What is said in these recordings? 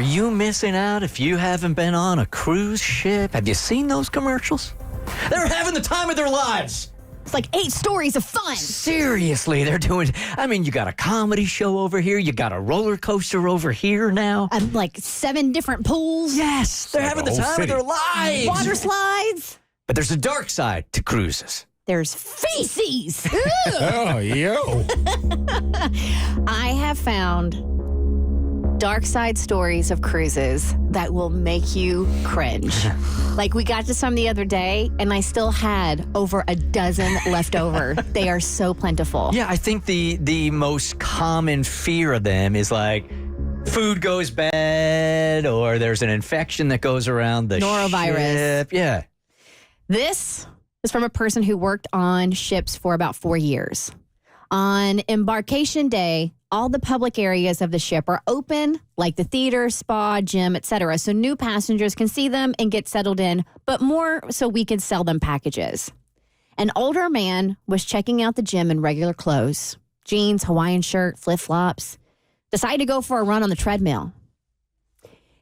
you missing out if you haven't been on a cruise ship? Have you seen those commercials? They're having the time of their lives. It's like 8 stories of fun. Seriously, they're doing... I mean, you got a comedy show over here. You got a roller coaster over here now. Like 7 different pools. Yes, they're having the time of their lives. Water slides. But there's a dark side to cruises. There's feces. Oh, yo. I have found dark side stories of cruises that will make you cringe. Like, we got to some the other day, and I still had over a dozen left over. They are so plentiful. Yeah, I think the most common fear of them is like food goes bad or there's an infection that goes around the Norovirus. ship. Yeah. This is from a person who worked on ships for about 4 years. On embarkation day, all the public areas of the ship are open, like the theater, spa, gym, etc. So new passengers can see them and get settled in, but more so we can sell them packages. An older man was checking out the gym in regular clothes, jeans, Hawaiian shirt, flip-flops, decided to go for a run on the treadmill.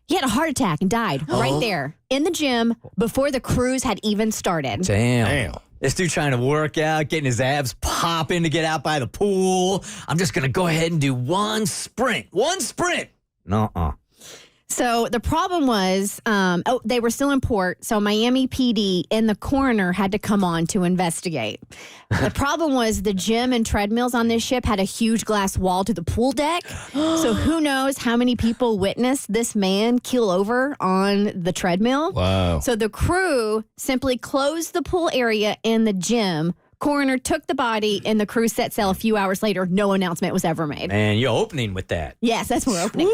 He had a heart attack and died right there in the gym before the cruise had even started. Damn. This dude trying to work out, getting his abs popping to get out by the pool. I'm just going to go ahead and do one sprint. Nuh-uh. So the problem was, they were still in port, so Miami PD and the coroner had to come on to investigate. The problem was the gym and treadmills on this ship had a huge glass wall to the pool deck, so who knows how many people witnessed this man keel over on the treadmill. Wow. So the crew simply closed the pool area and the gym. Coroner took the body, and the crew set sail a few hours later. No announcement was ever made. And you're opening with that. Yes, that's what we're opening.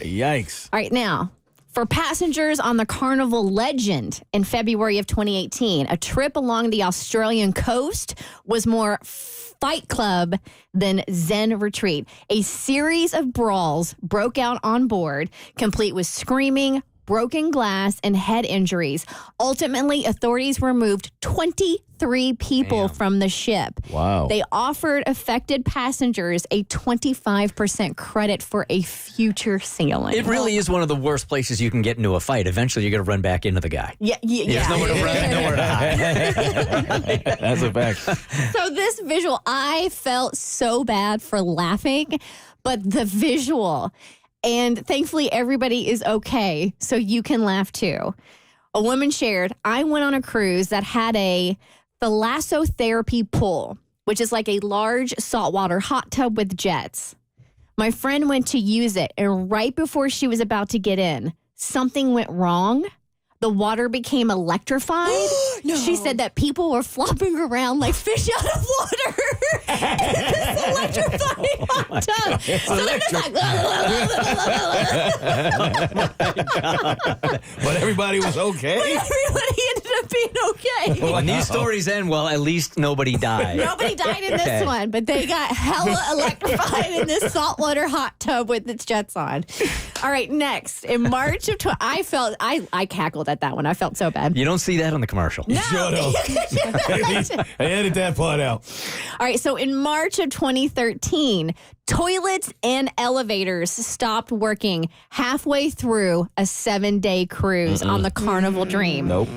Yikes. All right, now, for passengers on the Carnival Legend in February of 2018, a trip along the Australian coast was more Fight Club than Zen Retreat. A series of brawls broke out on board, complete with screaming, broken glass, and head injuries. Ultimately, authorities removed 23 people from the ship. Wow. They offered affected passengers a 25% credit for a future sailing. It really is one of the worst places you can get into a fight. Eventually, you're going to run back into the guy. Yeah. There's nowhere to run, nowhere to hide. That's a fact. So this visual, I felt so bad for laughing, but the visual... And thankfully, everybody is okay, so you can laugh too. A woman shared, I went on a cruise that had a thalassotherapy pool, which is like a large saltwater hot tub with jets. My friend went to use it, and right before she was about to get in, something went wrong. The water became electrified. No. She said that people were flopping around like fish out of water in this electrified hot tub. So they're just like... But everybody was okay. But everybody ended up being okay. When these stories end, well, at least nobody died. Nobody died in this Okay. one, but they got hella electrified in this saltwater hot tub with its jets on. All right, next. In March of... I cackled at that one. I felt so bad. You don't see that on the commercial. Shut up. I edit that part out. All right, so in March of 2013, toilets and elevators stopped working halfway through a 7-day cruise on the Carnival Dream. Nope.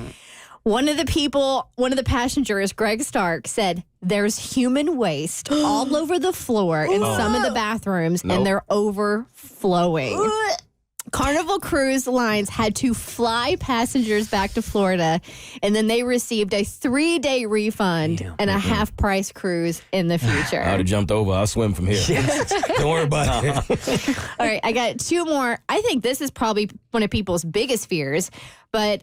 One of the passengers, Greg Stark, said there's human waste all over the floor in some of the bathrooms, and they're overflowing. Carnival Cruise Lines had to fly passengers back to Florida, and then they received a 3-day refund and a half-price cruise in the future. I would have jumped over. I'll swim from here. Don't worry about it. All right, I got 2 more. I think this is probably one of people's biggest fears, but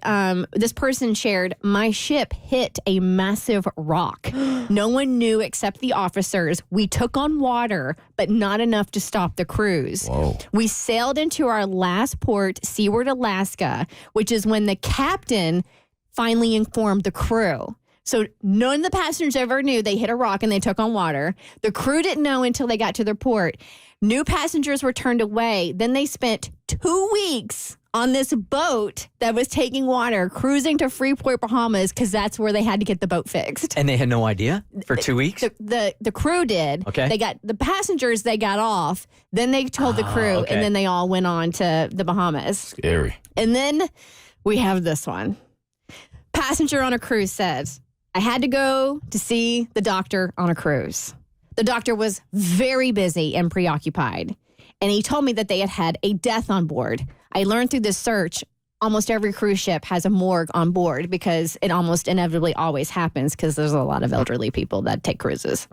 this person shared, my ship hit a massive rock. No one knew except the officers. We took on water, but not enough to stop the cruise. Whoa. We sailed into our last port, Seward, Alaska, which is when the captain finally informed the crew. So none of the passengers ever knew they hit a rock and they took on water. The crew didn't know until they got to their port. New passengers were turned away. Then they spent 2 weeks on this boat that was taking water, cruising to Freeport, Bahamas, because that's where they had to get the boat fixed. And they had no idea for 2 weeks? The crew did. Okay. They got the passengers, they got off. Then they told the crew, okay. and then they all went on to the Bahamas. Scary. And then we have this one. Passenger on a cruise says, I had to go to see the doctor on a cruise. The doctor was very busy and preoccupied. And he told me that they had had a death on board. I learned through this search, almost every cruise ship has a morgue on board because it almost inevitably always happens because there's a lot of elderly people that take cruises.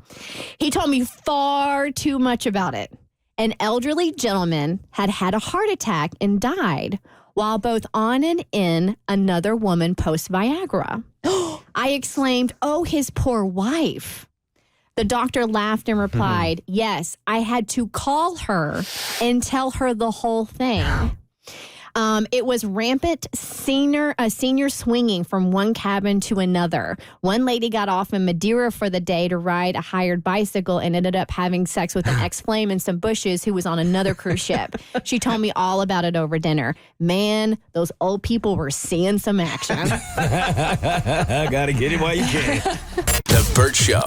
He told me far too much about it. An elderly gentleman had had a heart attack and died while both on and in another woman post Viagra. I exclaimed, oh, his poor wife. The doctor laughed and replied, yes, I had to call her and tell her the whole thing. It was rampant senior swinging from one cabin to another. One lady got off in Madeira for the day to ride a hired bicycle and ended up having sex with an ex-flame in some bushes who was on another cruise ship. She told me all about it over dinner. Man, those old people were seeing some action. Gotta get it while you can. The Bert Show.